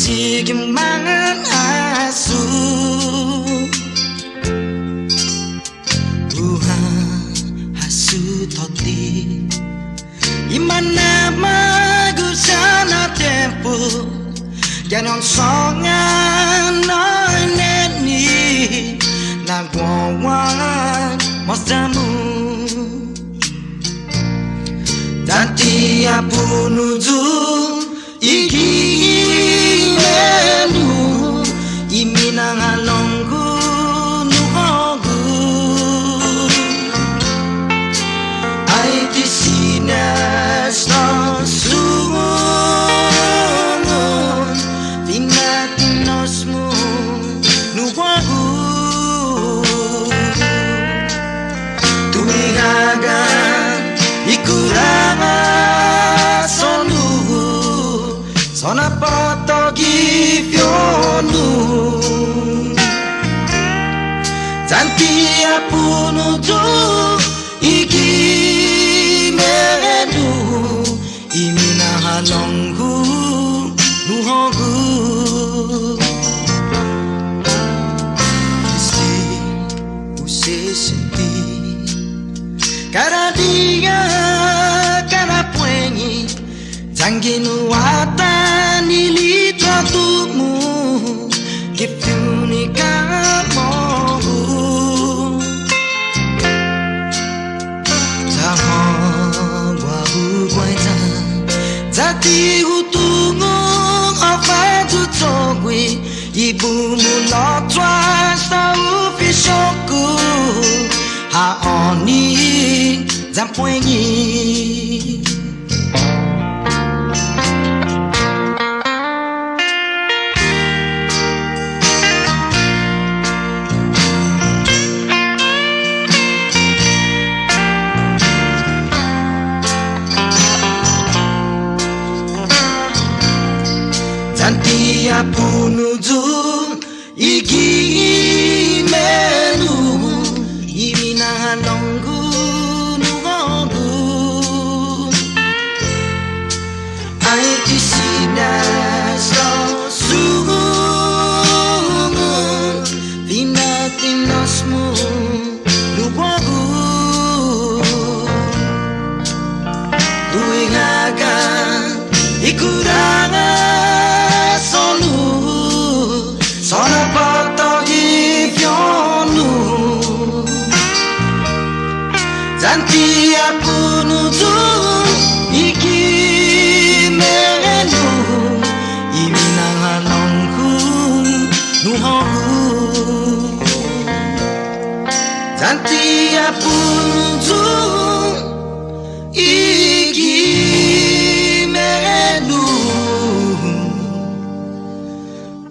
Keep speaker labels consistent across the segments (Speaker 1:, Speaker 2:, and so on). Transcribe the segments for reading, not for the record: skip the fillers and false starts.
Speaker 1: Sigim mangan asu asu toti imana magusana tempo jangan songan noy neni nagwawan mostamu dan tiap menuju iki menu iminang alongku nuhogu ai di sini sungun tinatinosmu nuhogu tuigagan ikuranga sonu sona potogi fionu tanti apunu tu iki menu imina halonggu nuhogu isti usesenti cara dia cara puenyi jangginu watani litratumu gifuni kamogu Zahon wahu guaita Zati hutungu afatu togwi Ibumu lotwa stau fishoku Haoni zampuenyi Tiap menuju iki menu imina nonggu nuhogu ai di sini so sungun tinatinosmu nuhogu tuingagan ikurangan Sona potogi fionu Zanti apunu tu iki menu Iminang halongku nuhogu Zanti apunu tu iki menu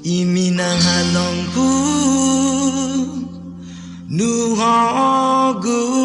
Speaker 1: Iminang halongku nuhogu